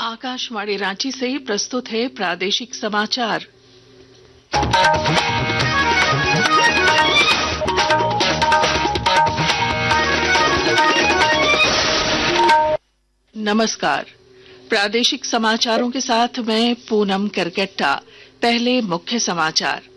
आकाशवाणी रांची से प्रस्तुत है प्रादेशिक समाचार। नमस्कार। प्रादेशिक समाचारों के साथ मैं पूनम करकेट्टा। पहले मुख्य समाचार।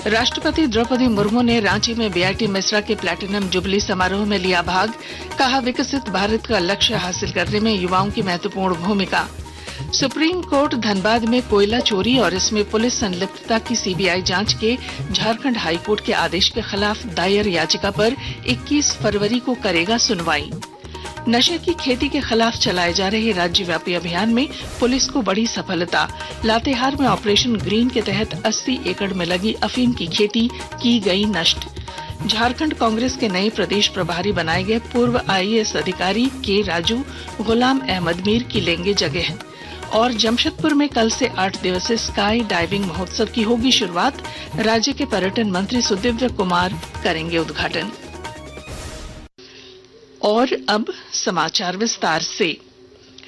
राष्ट्रपति द्रौपदी मुर्मू ने रांची में बीआईटी मेसरा के प्लैटिनम जुबली समारोह में लिया भाग। कहा, विकसित भारत का लक्ष्य हासिल करने में युवाओं की महत्वपूर्ण भूमिका। सुप्रीम कोर्ट धनबाद में कोयला चोरी और इसमें पुलिस संलिप्तता की सीबीआई जांच के झारखंड हाईकोर्ट के आदेश के खिलाफ दायर याचिका पर 21 फरवरी को करेगा सुनवाई। नशे की खेती के खिलाफ चलाए जा रहे राज्यव्यापी अभियान में पुलिस को बड़ी सफलता। लातेहार में ऑपरेशन ग्रीन के तहत 80 एकड़ में लगी अफीम की खेती की गई नष्ट। झारखंड कांग्रेस के नए प्रदेश प्रभारी बनाए गए पूर्व आईएएस अधिकारी के राजू गुलाम अहमद मीर की लेंगे जगह। और जमशेदपुर में कल से 8 दिवसीय स्काई डाइविंग महोत्सव की होगी शुरुआत। राज्य के पर्यटन मंत्री सुदिव्य कुमार करेंगे उद्घाटन। और अब समाचार विस्तार से।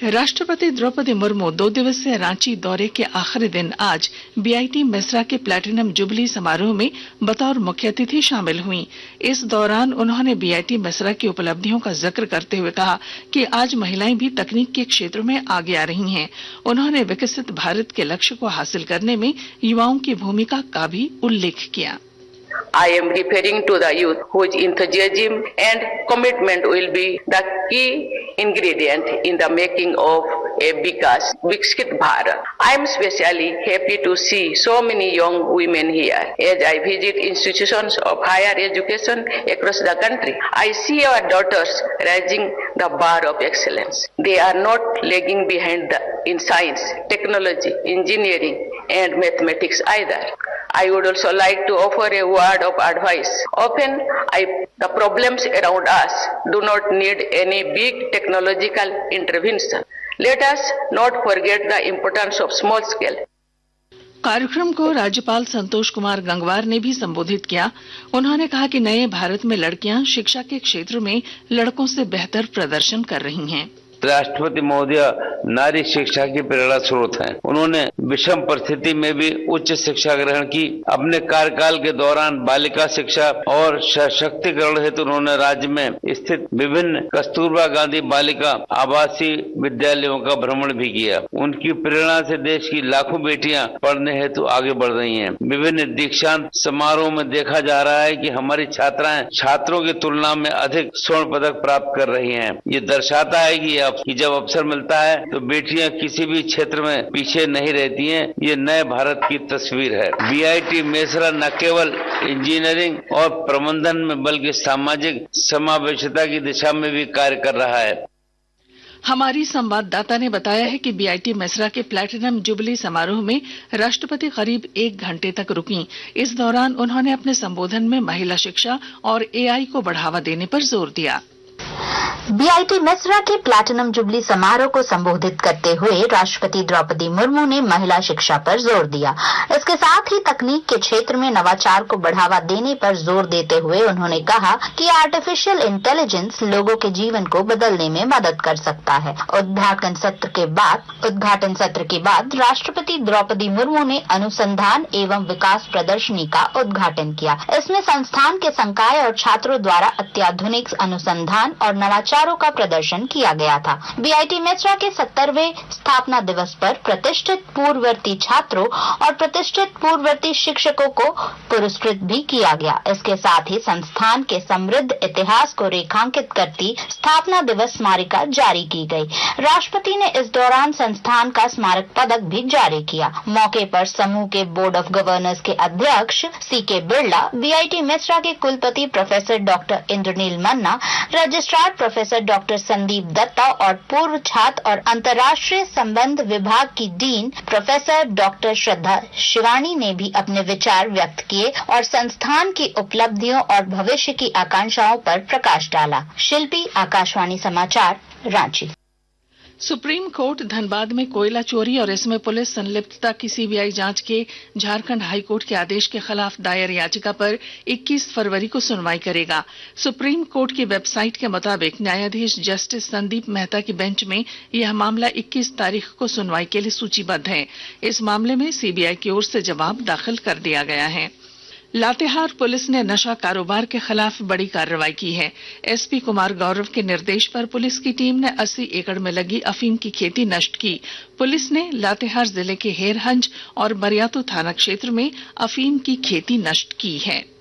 राष्ट्रपति द्रौपदी मुर्मू 2 दिवसीय रांची दौरे के आखिरी दिन आज बीआईटी मेसरा के प्लैटिनम जुबली समारोह में बतौर मुख्य अतिथि शामिल हुई। इस दौरान उन्होंने बीआईटी मेसरा की उपलब्धियों का जिक्र करते हुए कहा कि आज महिलाएं भी तकनीक के क्षेत्र में आगे आ रही हैं। उन्होंने विकसित भारत के लक्ष्य को हासिल करने में युवाओं की भूमिका का भी उल्लेख किया। I am referring to the youth whose enthusiasm and commitment will be the key ingredient in the making of a Viksit Bharat. I am especially happy to see so many young women here. As I visit institutions of higher education across the country, I see our daughters raising the bar of excellence. They are not lagging behind in science, technology, engineering, and mathematics either. I would also like to offer a word of advice. Often, the problems around us do not need any big technological intervention. Let us not forget the importance of small scale. कार्यक्रम को राज्यपाल संतोष कुमार गंगवार ने भी संबोधित किया। उन्होंने कहा कि नए भारत में लड़कियां शिक्षा के क्षेत्र में लड़कों से बेहतर प्रदर्शन कर रही हैं। राष्ट्रपति महोदय नारी शिक्षा की प्रेरणा स्रोत हैं। उन्होंने विषम परिस्थिति में भी उच्च शिक्षा ग्रहण की। अपने कार्यकाल के दौरान बालिका शिक्षा और सशक्तिकरण हेतु उन्होंने राज्य में स्थित विभिन्न कस्तूरबा गांधी बालिका आवासीय विद्यालयों का भ्रमण भी किया। उनकी प्रेरणा से देश की लाखों बेटियां पढ़ने हेतु आगे बढ़ रही हैं। विभिन्न दीक्षांत समारोह में देखा जा रहा है कि हमारी छात्राएं छात्रों की तुलना में अधिक स्वर्ण पदक प्राप्त कर रही हैं। ये दर्शाता है कि जब अवसर मिलता है तो बेटियां किसी भी क्षेत्र में पीछे नहीं रहती हैं। ये नए भारत की तस्वीर है। बीआईटी मेसरा न केवल इंजीनियरिंग और प्रबंधन में बल्कि सामाजिक समावेशिता की दिशा में भी कार्य कर रहा है। हमारी संवाददाता ने बताया है कि बीआईटी मेसरा के प्लैटिनम जुबली समारोह में राष्ट्रपति करीब 1 घंटे तक रुकी। इस दौरान उन्होंने अपने संबोधन में महिला शिक्षा और एआई को बढ़ावा देने पर जोर दिया। बीआईटी मेसरा के प्लैटिनम जुबली समारोह को संबोधित करते हुए राष्ट्रपति द्रौपदी मुर्मू ने महिला शिक्षा पर जोर दिया। इसके साथ ही तकनीक के क्षेत्र में नवाचार को बढ़ावा देने पर जोर देते हुए उन्होंने कहा कि आर्टिफिशियल इंटेलिजेंस लोगों के जीवन को बदलने में मदद कर सकता है। उद्घाटन सत्र के बाद राष्ट्रपति द्रौपदी मुर्मू ने अनुसंधान एवं विकास प्रदर्शनी का उद्घाटन किया। इसमें संस्थान के संकाय और छात्रों द्वारा अत्याधुनिक अनुसंधान और नवाचारों का प्रदर्शन किया गया था। बीआईटी मेसरा के 70वें स्थापना दिवस पर प्रतिष्ठित पूर्ववर्ती छात्रों और प्रतिष्ठित पूर्ववर्ती शिक्षकों को पुरस्कृत भी किया गया। इसके साथ ही संस्थान के समृद्ध इतिहास को रेखांकित करती स्थापना दिवस स्मारिका जारी की गई। राष्ट्रपति ने इस दौरान संस्थान का स्मारक पदक भी जारी किया। मौके पर समूह के बोर्ड ऑफ गवर्नर्स के अध्यक्ष सीके बिरला, बीआईटी मेसरा के कुलपति professor doctor Indranil Manna, registrar professor doctor Sandeep Dutta और पूर्व छात्र और अंतर्राष्ट्रीय संबंध विभाग की dean professor doctor Shraddha Shivani ने भी अपने विचार व्यक्त किए और संस्थान की उपलब्धियों और भविष्य की आकांक्षाओं पर प्रकाश डाला। शिल्पी, आकाशवाणी समाचार, रांची। सुप्रीम कोर्ट धनबाद में कोयला चोरी और इसमें पुलिस संलिप्तता की सीबीआई जांच के झारखंड हाईकोर्ट के आदेश के खिलाफ दायर याचिका पर 21 फरवरी को सुनवाई करेगा। सुप्रीम कोर्ट की वेबसाइट के मुताबिक न्यायाधीश जस्टिस संदीप मेहता की बेंच में यह मामला 21 तारीख को सुनवाई के लिए सूचीबद्ध है। इस मामले में सीबीआई की ओर से जवाब दाखिल कर दिया गया है। लातेहार पुलिस ने नशा कारोबार के खिलाफ बड़ी कार्रवाई की है। एसपी कुमार गौरव के निर्देश पर पुलिस की टीम ने 80 एकड़ में लगी अफीम की खेती नष्ट की। पुलिस ने लातेहार जिले के हेरहंज और बरियातू थाना क्षेत्र में अफीम की खेती नष्ट की है।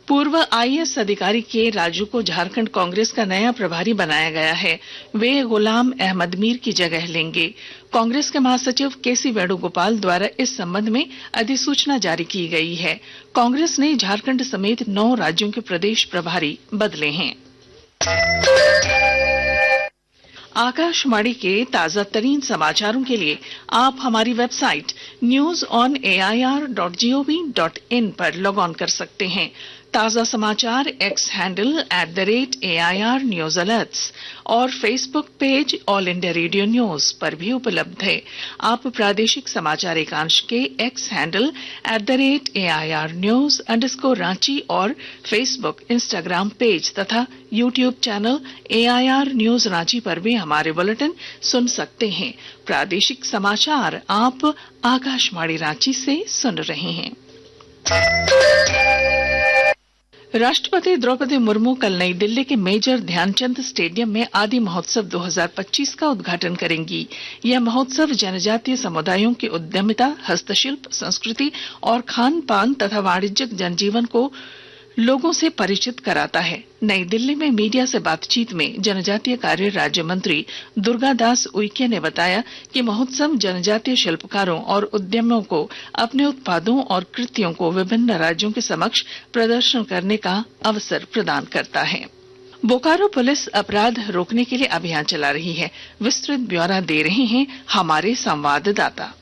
पूर्व आईएएस अधिकारी के राजू को झारखंड कांग्रेस का नया प्रभारी बनाया गया है। वे गुलाम अहमद मीर की जगह लेंगे। कांग्रेस के महासचिव केसी वेणुगोपाल द्वारा इस संबंध में अधिसूचना जारी की गई है। कांग्रेस ने झारखंड समेत 9 राज्यों के प्रदेश प्रभारी बदले हैं। आकाशवाणी के ताजा तरीन समाचारों के लिए आप हमारी वेबसाइट news.air.gov.in पर लॉग ऑन कर सकते हैं। ताजा समाचार X handle @AIR news alerts और Facebook page all India radio news पर भी उपलब्ध है। आप प्रादेशिक समाचार एकांश के एक्स हैंडल @AIR न्यूज _ और फेसबुक इंस्टाग्राम पेज तथा YouTube channel AIR news Ranchi पर भी हमारे बुलेटिन सुन सकते हैं। प्रादेशिक समाचार आप आकाशवाणी रांची से सुन रहे हैं। राष्ट्रपति द्रौपदी मुर्मू कल नई दिल्ली के मेजर ध्यानचंद स्टेडियम में आदि महोत्सव 2025 का उद्घाटन करेंगी। यह महोत्सव जनजातीय समुदायों की उद्यमिता, हस्तशिल्प, संस्कृति और खान पान तथा वाणिज्यिक जनजीवन को लोगों से परिचित कराता है। नई दिल्ली में मीडिया से बातचीत में जनजातीय कार्य राज्य मंत्री दुर्गादास उइके ने बताया कि महोत्सव जनजातीय शिल्पकारों और उद्यमियों को अपने उत्पादों और कृतियों को विभिन्न राज्यों के समक्ष प्रदर्शन करने का अवसर प्रदान करता है। बोकारो पुलिस अपराध रोकने के लिए अभियान चला रही है। विस्तृत ब्यौरा दे रहे हैं हमारे संवाददाता।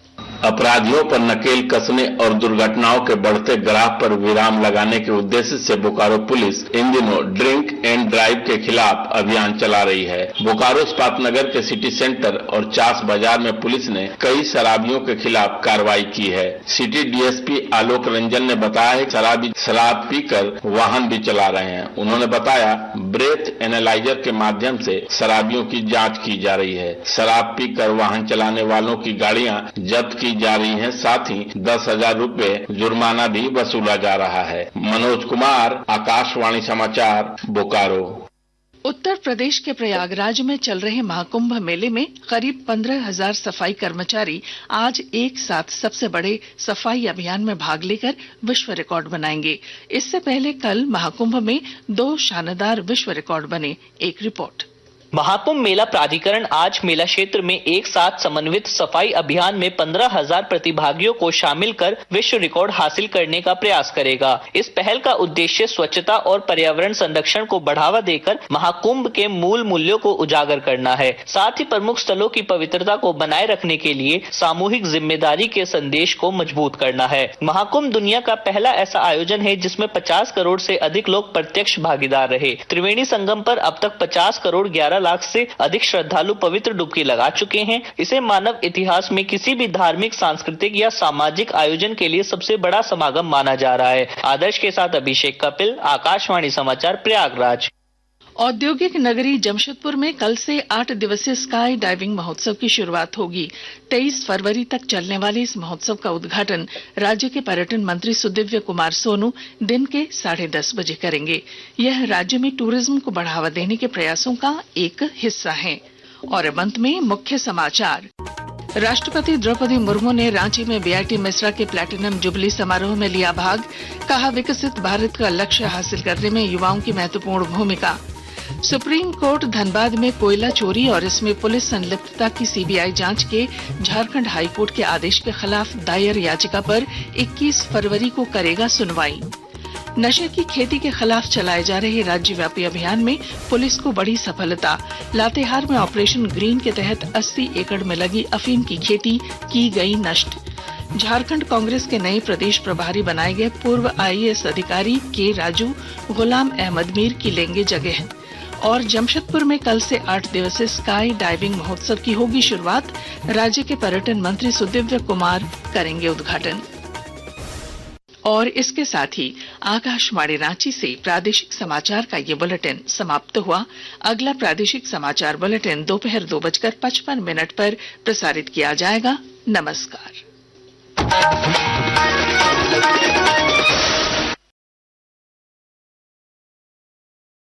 अपराधियों पर नकेल कसने और दुर्घटनाओं के बढ़ते ग्राफ पर विराम लगाने के उद्देश्य से बोकारो पुलिस इन दिनों ड्रिंक एंड ड्राइव के खिलाफ अभियान चला रही है। बोकारो इस्पात नगर के सिटी सेंटर और चास बाजार में पुलिस ने कई शराबियों के खिलाफ कार्रवाई की है। सिटी डीएसपी आलोक रंजन ने बताया है शराबी शराब पीकर वाहन भी चला रहे हैं। उन्होंने बताया ब्रेथ एनालाइजर के माध्यम से शराबियों की जाँच की जा रही है। शराब पीकर वाहन चलाने वालों की गाड़ियाँ जब्त की जा रही है। साथ ही 10,000 रुपए जुर्माना भी वसूला जा रहा है। मनोज कुमार, आकाशवाणी समाचार, बोकारो। उत्तर प्रदेश के प्रयागराज में चल रहे महाकुंभ मेले में करीब 15,000 सफाई कर्मचारी आज एक साथ सबसे बड़े सफाई अभियान में भाग लेकर विश्व रिकॉर्ड बनाएंगे। इससे पहले कल महाकुंभ में 2 शानदार विश्व रिकॉर्ड बने। एक रिपोर्ट। महाकुंभ मेला प्राधिकरण आज मेला क्षेत्र में एक साथ समन्वित सफाई अभियान में 15,000 प्रतिभागियों को शामिल कर विश्व रिकॉर्ड हासिल करने का प्रयास करेगा। इस पहल का उद्देश्य स्वच्छता और पर्यावरण संरक्षण को बढ़ावा देकर महाकुंभ के मूल मूल्यों को उजागर करना है। साथ ही प्रमुख स्थलों की पवित्रता को बनाए रखने के लिए सामूहिक जिम्मेदारी के संदेश को मजबूत करना है। महाकुंभ दुनिया का पहला ऐसा आयोजन है जिसमें 50 करोड़ से अधिक लोग प्रत्यक्ष भागीदार रहे। त्रिवेणी संगम पर अब तक 50 करोड़ 11 लाख से अधिक श्रद्धालु पवित्र डुबकी लगा चुके हैं। इसे मानव इतिहास में किसी भी धार्मिक, सांस्कृतिक या सामाजिक आयोजन के लिए सबसे बड़ा समागम माना जा रहा है। आदर्श के साथ अभिषेक कपिल, आकाशवाणी समाचार, प्रयागराज। औद्योगिक नगरी जमशेदपुर में कल से 8 दिवसीय स्काई डाइविंग महोत्सव की शुरुआत होगी। 23 फरवरी तक चलने वाले इस महोत्सव का उद्घाटन राज्य के पर्यटन मंत्री सुदिव्य कुमार सोनू दिन के 10:30 बजे करेंगे। यह राज्य में टूरिज्म को बढ़ावा देने के प्रयासों का एक हिस्सा है। और अब अंत में मुख्य समाचार। राष्ट्रपति द्रौपदी मुर्मू ने रांची में बीआईटी मिश्रा के प्लैटिनम जुबली समारोह में लिया भाग। कहा, विकसित भारत का लक्ष्य हासिल करने में युवाओं की महत्वपूर्ण भूमिका। सुप्रीम कोर्ट धनबाद में कोयला चोरी और इसमें पुलिस संलिप्तता की सीबीआई जांच के झारखंड हाईकोर्ट के आदेश के खिलाफ दायर याचिका पर 21 फरवरी को करेगा सुनवाई। नशे की खेती के खिलाफ चलाए जा रहे राज्यव्यापी अभियान में पुलिस को बड़ी सफलता। लातेहार में ऑपरेशन ग्रीन के तहत 80 एकड़ में लगी अफीम की खेती की गई नष्ट। झारखंड कांग्रेस के नए प्रदेश प्रभारी बनाए गए पूर्व आईएएस अधिकारी के राजू गुलाम अहमद मीर की लेंगे जगह। और जमशेदपुर में कल से 8 दिवसीय स्काई डाइविंग महोत्सव की होगी शुरुआत। राज्य के पर्यटन मंत्री सुदिव्य कुमार करेंगे उद्घाटन। और इसके साथ ही आकाशवाणी रांची से प्रादेशिक समाचार का ये बुलेटिन समाप्त हुआ। अगला प्रादेशिक समाचार बुलेटिन दोपहर 2:55 पर प्रसारित किया जाएगा। नमस्कार।